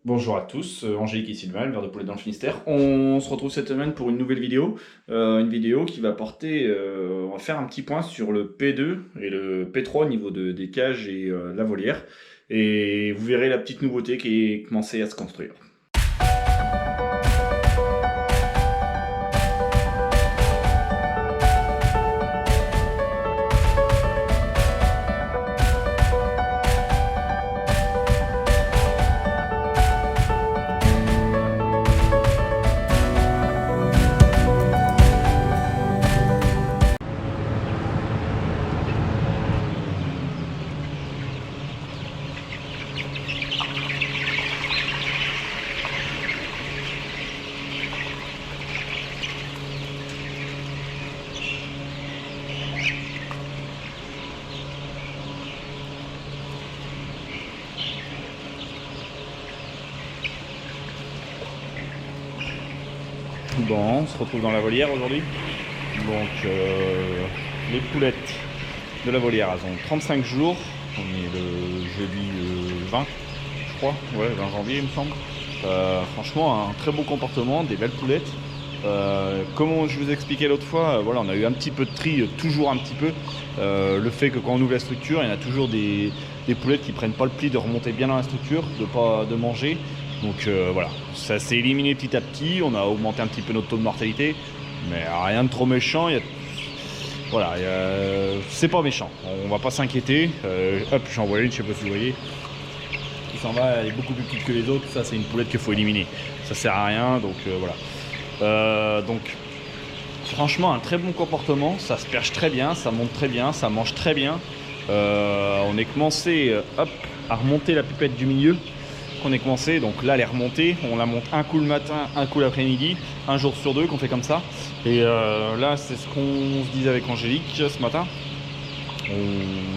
Bonjour à tous, Angélique et Sylvain, éleveur de poulets dans le Finistère. On se retrouve cette semaine pour une nouvelle vidéo. Une vidéo qui va porter, on va faire un petit point sur le P2 et le P3 au niveau des cages et la volière. Et vous verrez la petite nouveauté qui est commencée à se construire. Bon, on se retrouve dans la volière aujourd'hui. Donc, les poulettes de la volière, elles ont 35 jours. On est le jeudi 20, je crois. Ouais, 20 janvier, il me semble. Franchement, un très beau comportement, des belles poulettes. Comme je vous expliquais l'autre fois, voilà, on a eu un petit peu de tri, toujours un petit peu. Le fait que quand on ouvre la structure, il y en a toujours des poulettes qui prennent pas le pli de remonter bien dans la structure, de manger. Donc voilà, ça s'est éliminé petit à petit. On a augmenté un petit peu notre taux de mortalité, mais rien de trop méchant. Voilà, c'est pas méchant. On va pas s'inquiéter. Hop, j'en vois une, je sais pas si vous voyez. Qui s'en va, elle est beaucoup plus petite que les autres. Ça, c'est une poulette qu'il faut éliminer. Ça sert à rien, donc voilà. Donc franchement un très bon comportement, ça se perche très bien, ça monte très bien, ça mange très bien. On est commencé hop, à remonter la pipette du milieu qu'on est commencé, donc là elle est remontée, on la monte un coup le matin, un coup l'après-midi, un jour sur deux qu'on fait comme ça. Et là c'est ce qu'on se disait avec Angélique ce matin,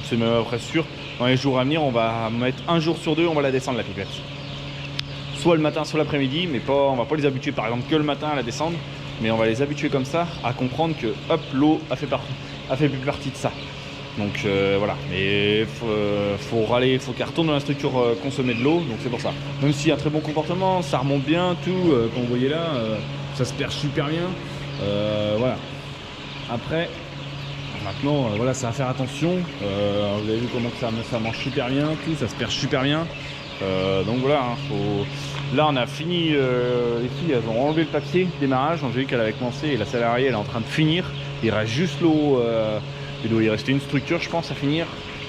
c'est même après sûr, dans les jours à venir on va mettre un jour sur deux, on va la descendre la pipette. Soit le matin, soit l'après-midi, mais pas, on va pas les habituer par exemple que le matin à la descendre, mais on va les habituer comme ça à comprendre que hop, l'eau a fait plus partie de ça. Donc voilà, mais faut râler, faut qu'elle retourne dans la structure consommer de l'eau, donc c'est pour ça. Même s'il y a un très bon comportement, ça remonte bien, tout, comme vous voyez là, ça se perche super bien. Voilà. Après, maintenant, voilà, c'est à faire attention. Vous avez vu comment ça mange super bien, tout, ça se perche super bien. Donc voilà, hein, là on a fini, les filles elles ont enlevé le papier démarrage, Angélique elle avait commencé et la salariée elle est en train de finir, il reste juste l'eau, il doit y rester une structure je pense à finir,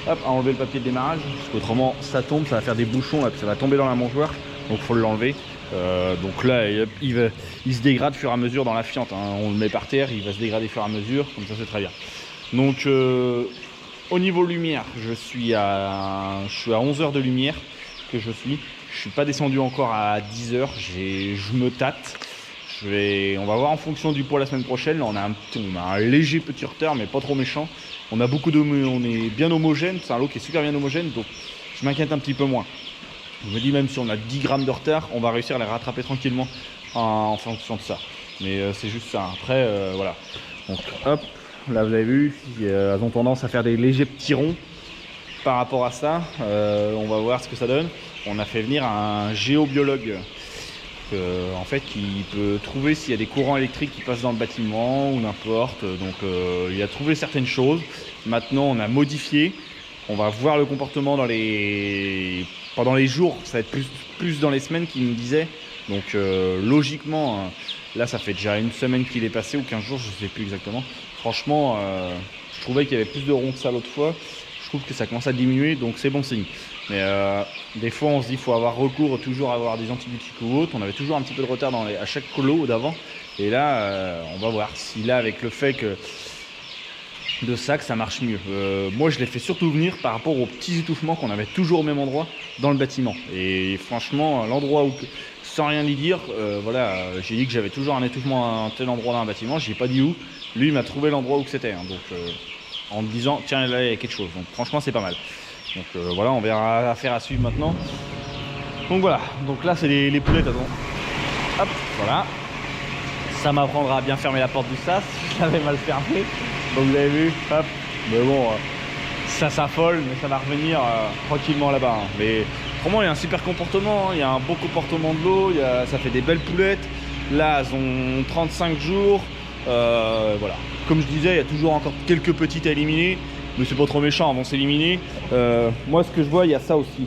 hop, à enlever le papier de démarrage, parce qu'autrement ça tombe, ça va faire des bouchons, là, puis ça va tomber dans la mangeoire, donc faut l'enlever. Donc là il se dégrade au fur et à mesure dans la fiente, hein. On le met par terre, il va se dégrader au fur et à mesure, comme ça c'est très bien. Donc au niveau lumière, je suis à 11 heures de lumière que je suis pas descendu encore à 10 heures, je me tâte. On va voir en fonction du poids la semaine prochaine. Là, on a un léger petit retard, mais pas trop méchant. On est bien homogène, c'est un lot qui est super bien homogène, donc je m'inquiète un petit peu moins. Je me dis même si on a 10 grammes de retard, on va réussir à les rattraper tranquillement en fonction de ça. Mais c'est juste ça. Après, voilà. Donc hop, là vous avez vu, elles ont tendance à faire des légers petits ronds. Par rapport à ça, on va voir ce que ça donne. On a fait venir un géobiologue en fait, qui peut trouver s'il y a des courants électriques qui passent dans le bâtiment ou n'importe. Donc il a trouvé certaines choses. Maintenant on a modifié. On va voir le comportement pendant les jours. Ça va être plus dans les semaines qu'il me disait. Donc logiquement, là ça fait déjà une semaine qu'il est passé ou 15 jours, je ne sais plus exactement. Franchement, je trouvais qu'il y avait plus de ronds que ça l'autre fois. Je trouve que ça commence à diminuer, donc c'est bon signe. Mais des fois on se dit qu'il faut avoir recours toujours à avoir des antibiotiques ou autre. On avait toujours un petit peu de retard à chaque lot d'avant. Et là on va voir si là avec le fait que ça marche mieux. Moi je l'ai fait surtout venir par rapport aux petits étouffements qu'on avait toujours au même endroit dans le bâtiment. Et franchement l'endroit où, sans rien y dire, voilà, j'ai dit que j'avais toujours un étouffement à un tel endroit dans un bâtiment, j'ai pas dit où. Lui il m'a trouvé l'endroit où c'était, hein, donc en me disant tiens là il y a quelque chose. Donc franchement c'est pas mal. Donc voilà, on verra affaire à suivre maintenant. Donc voilà, donc là c'est les poulettes, attends. Hop, voilà. Ça m'apprendra à bien fermer la porte du sas, je l'avais mal fermé. Donc vous avez vu, hop. Mais bon, ça s'affole, mais ça va revenir tranquillement là-bas. Hein. Mais Vraiment, il y a un super comportement, il y a un bon comportement de l'eau, ça fait des belles poulettes. Là, elles ont 35 jours. Voilà. Comme je disais, il y a toujours encore quelques petites à éliminer, mais c'est pas trop méchant, elles vont s'éliminer. Moi, ce que je vois, il y a ça aussi.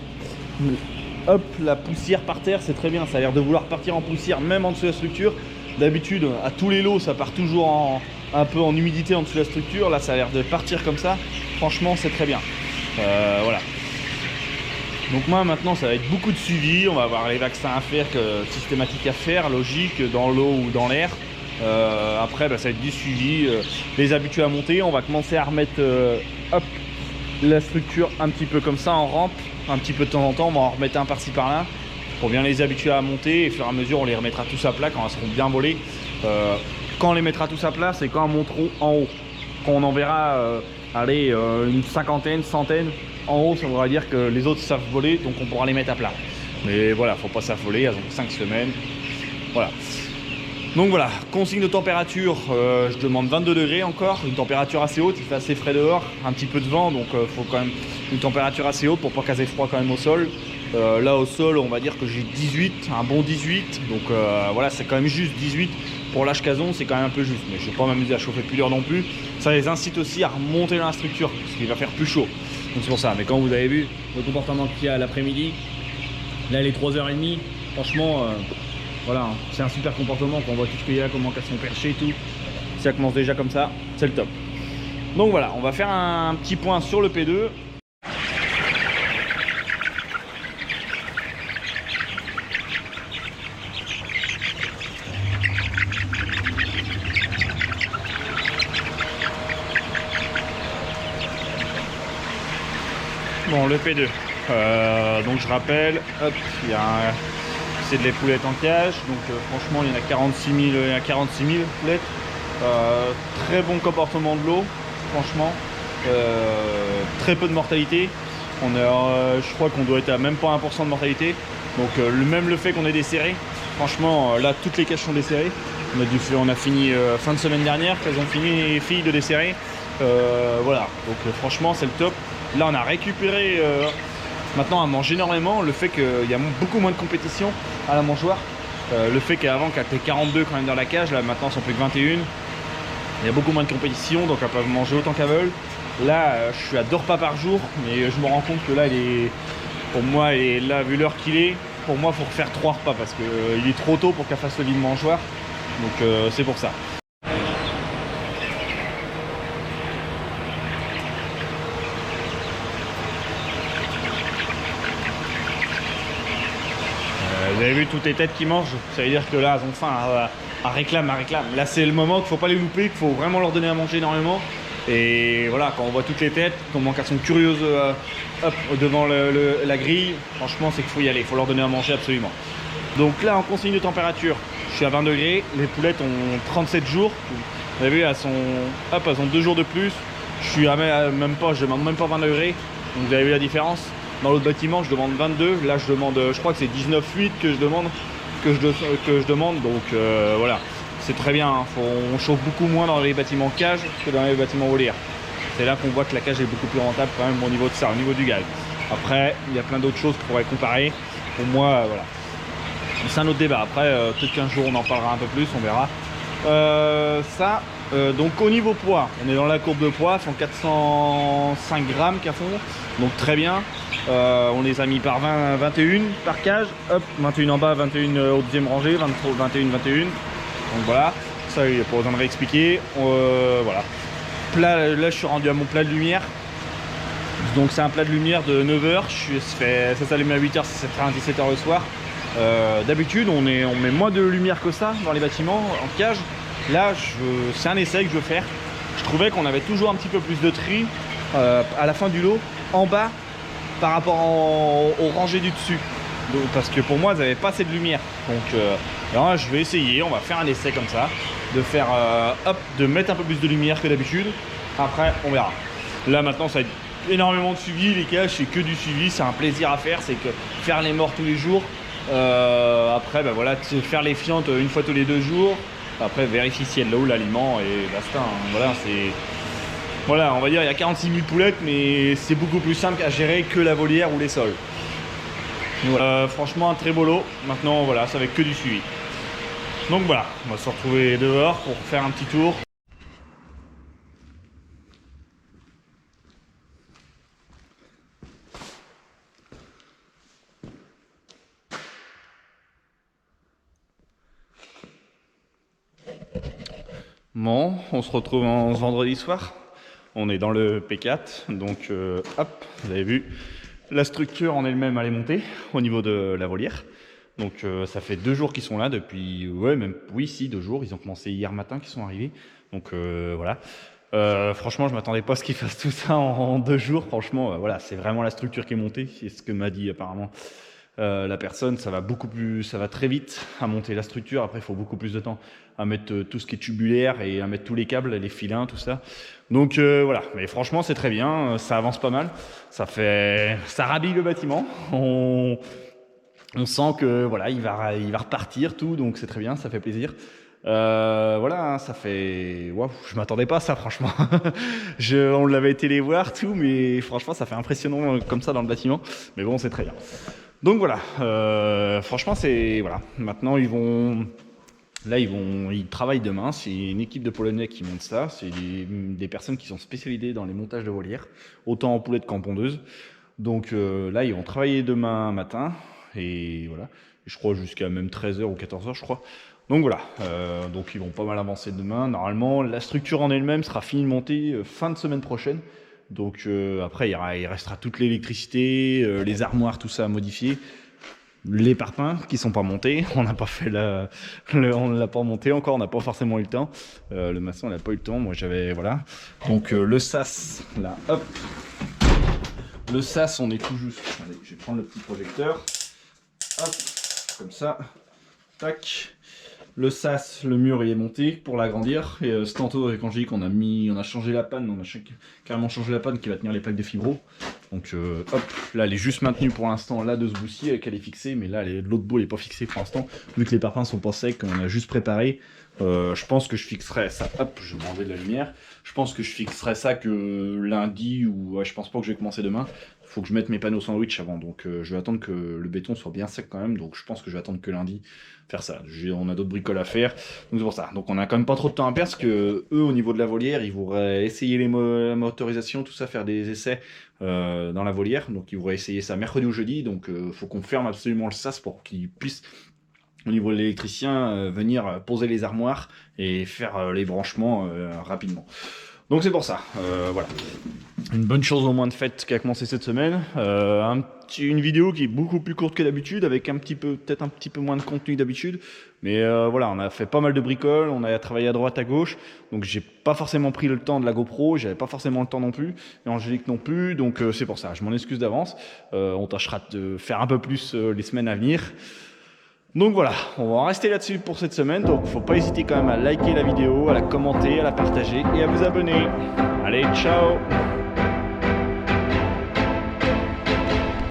Hop, la poussière par terre, c'est très bien. Ça a l'air de vouloir partir en poussière, même en dessous de la structure. D'habitude, à tous les lots, ça part toujours un peu en humidité en dessous de la structure. Là, ça a l'air de partir comme ça. Franchement, c'est très bien. Voilà. Donc moi, maintenant, ça va être beaucoup de suivi. On va avoir les vaccins à faire, systématiques à faire, logique, dans l'eau ou dans l'air. Après, ça va être du suivi, les habituer à monter. On va commencer à remettre hop, la structure un petit peu comme ça en rampe. Un petit peu de temps en temps, on va en remettre un par-ci par-là pour bien les habituer à monter, et au fur et à mesure on les remettra tous à plat quand elles seront bien volées. Quand on les mettra tous à plat, c'est quand elles monteront en haut. Quand on en verra allez, une cinquantaine, centaine en haut, ça voudra dire que les autres savent voler, donc on pourra les mettre à plat. Mais voilà, faut pas s'affoler, elles ont 5 semaines. Voilà. Donc voilà, consigne de température, je demande 22 degrés encore, une température assez haute, il fait assez frais dehors, un petit peu de vent, donc il faut quand même une température assez haute pour pas caser froid quand même au sol. Là au sol, on va dire que j'ai 18, un bon 18, donc voilà, c'est quand même juste 18. Pour l'âge cason, c'est quand même un peu juste, mais je ne vais pas m'amuser à chauffer plus d'heures non plus. Ça les incite aussi à remonter dans la structure, parce qu'il va faire plus chaud. Donc c'est pour ça, mais quand vous avez vu le comportement qu'il y a à l'après-midi, là les 3h30, franchement... voilà, c'est un super comportement quand on voit tout ce qu'il y a, comment elles sont perchées et tout. Si ça commence déjà comme ça, c'est le top. Donc voilà, on va faire un petit point sur le P2. Bon, le P2. Donc je rappelle, hop, il y a un... c'est des poulettes en cage, donc franchement il y en a 46 000 poulettes. Très bon comportement de l'eau, franchement. Très peu de mortalité. Je crois qu'on doit être à même pas 1% de mortalité. Donc même le fait qu'on ait desserré, franchement là toutes les cages sont desserrées. On a fini fin de semaine dernière, qu'elles ont fini les filles de desserrer. Voilà, donc franchement c'est le top. Là on a récupéré maintenant à manger énormément, le fait qu'il y a beaucoup moins de compétition à la mangeoire, le fait qu'avant qu'elle était 42 quand même dans la cage, là maintenant elles sont plus que 21, il y a beaucoup moins de compétition, donc elles peuvent manger autant qu'elles veulent. Là je suis à 2 repas par jour, mais je me rends compte que là pour moi, là vu l'heure qu'il est, pour moi il faut refaire 3 repas parce qu'il est trop tôt pour qu'elle fasse le vide mangeoire, donc c'est pour ça. Vous avez vu toutes les têtes qui mangent, ça veut dire que là elles ont faim, elles réclament. Là c'est le moment qu'il ne faut pas les louper, qu'il faut vraiment leur donner à manger énormément. Et voilà, quand on voit toutes les têtes, comment elles sont curieuses hop, devant la grille, franchement c'est qu'il faut y aller, il faut leur donner à manger absolument. Donc là en consigne de température, je suis à 20 degrés, les poulettes ont 37 jours. Vous avez vu, elles ont 2 jours de plus. Je suis même pas, je demande même pas 20 degrés, donc vous avez vu la différence. Dans l'autre bâtiment je demande 22, là je demande, je crois que c'est 19,8 que je demande, donc voilà, c'est très bien, hein. On chauffe beaucoup moins dans les bâtiments cage que dans les bâtiments volières. C'est là qu'on voit que la cage est beaucoup plus rentable quand même au niveau de ça, au niveau du gaz. Après il y a plein d'autres choses qu'on pourrait comparer, pour moi voilà, c'est un autre débat. Après peut-être qu'un jour on en parlera un peu plus, on verra. Donc au niveau poids, on est dans la courbe de poids, elles font 405 grammes qu'elles font, donc très bien. On les a mis par 21 par cage, hop, 21 en bas, 21 au deuxième rangée, 21. Donc voilà, ça il n'y a pas besoin de réexpliquer. Voilà. Plat, là je suis rendu à mon plat de lumière. Donc c'est un plat de lumière de 9h, ça s'allume à 8h, ça s'éteint à 17h le soir. D'habitude on met moins de lumière que ça dans les bâtiments en cage. Là c'est un essai que je veux faire. Je trouvais qu'on avait toujours un petit peu plus de tri à la fin du lot, en bas, par rapport aux rangées du dessus. Donc, parce que pour moi elles n'avaient pas assez de lumière. Donc là, je vais essayer, on va faire un essai comme ça, de faire de mettre un peu plus de lumière que d'habitude. Après on verra. Là maintenant ça va être énormément de suivi, les cages c'est que du suivi, c'est un plaisir à faire, c'est que faire les morts tous les jours. Après voilà, faire les fientes une fois tous les 2 jours. Après vérifier si elle a où l'aliment et basta, hein. Voilà, on va dire il y a 46 000 poulettes, mais c'est beaucoup plus simple à gérer que la volière ou les sols. Voilà. Franchement un très beau lot. Maintenant voilà, ça va être que du suivi. Donc voilà, on va se retrouver dehors pour faire un petit tour. Bon, on se retrouve en vendredi soir. On est dans le P4, donc hop, vous avez vu, la structure en elle-même elle est montée au niveau de la volière. Donc ça fait 2 jours qu'ils sont là depuis, ouais même, oui si 2 jours, ils ont commencé hier matin qu'ils sont arrivés. Donc voilà. Franchement je m'attendais pas à ce qu'ils fassent tout ça en 2 jours. Franchement voilà, c'est vraiment la structure qui est montée, c'est ce que m'a dit apparemment la personne. Ça va beaucoup plus, ça va très vite à monter la structure. Après il faut beaucoup plus de temps à mettre tout ce qui est tubulaire et à mettre tous les câbles, les filins, tout ça. Donc voilà, mais franchement c'est très bien, ça avance pas mal, ça rhabille le bâtiment. On sent que voilà, il va repartir tout, donc c'est très bien, ça fait plaisir. Voilà, hein, ça fait, wow, je m'attendais pas à ça franchement. On l'avait été les voir tout, mais franchement ça fait impressionnant comme ça dans le bâtiment. Mais bon, c'est très bien. Donc voilà, franchement c'est voilà. Maintenant ils travaillent demain. C'est une équipe de Polonais qui monte ça. C'est des personnes qui sont spécialisées dans les montages de volières, autant en poulettes qu'en pondeuses. Donc là, ils vont travailler demain matin. Et voilà. Je crois jusqu'à même 13h ou 14h, je crois. Donc voilà. Donc ils vont pas mal avancer demain. Normalement, la structure en elle-même sera finie de monter fin de semaine prochaine. Donc après, il restera toute l'électricité, les armoires, tout ça à modifier. Les parpaings qui sont pas montés, on n'a pas fait on l'a pas monté encore, on n'a pas forcément eu le temps. Le maçon n'a pas eu le temps, moi j'avais voilà. Donc le sas là, hop. Le sas, on est tout juste. Allez, je vais prendre le petit projecteur. Hop, comme ça. Tac. Le sas, le mur il est monté pour l'agrandir. Et ce tantôt, quand j'ai dit qu'on a changé la panne, on a carrément changé la panne qui va tenir les plaques de fibro. Donc hop, là elle est juste maintenue pour l'instant là de ce bout-ci, elle est fixée, mais là l'autre bout elle n'est pas fixée pour l'instant, vu que les parpaings sont pas secs, on a juste préparé. Je pense que je fixerai ça, hop, je vais m'enlever de la lumière. Je pense que je fixerai ça que lundi, ou ouais, je pense pas que je vais commencer demain. Il faut que je mette mes panneaux sandwich avant, donc je vais attendre que le béton soit bien sec quand même, donc je pense que je vais attendre que lundi faire ça. On a d'autres bricoles à faire, donc c'est pour ça. Donc on a quand même pas trop de temps à perdre, parce que eux au niveau de la volière, ils voudraient essayer la motorisation, tout ça, faire des essais dans la volière, donc ils voudraient essayer ça mercredi ou jeudi, donc faut qu'on ferme absolument le sas pour qu'ils puissent, au niveau de l'électricien, venir poser les armoires et faire les branchements rapidement. Donc c'est pour ça, voilà. Une bonne chose au moins de fait qui a commencé cette semaine. Une vidéo qui est beaucoup plus courte que d'habitude, avec peut-être un petit peu moins de contenu d'habitude. Mais voilà, on a fait pas mal de bricoles, on a travaillé à droite, à gauche. Donc j'ai pas forcément pris le temps de la GoPro, j'avais pas forcément le temps non plus. Et Angélique non plus, donc c'est pour ça, je m'en excuse d'avance. On tâchera de faire un peu plus les semaines à venir. Donc voilà, on va en rester là-dessus pour cette semaine. Donc faut pas hésiter quand même à liker la vidéo, à la commenter, à la partager et à vous abonner. Allez, ciao!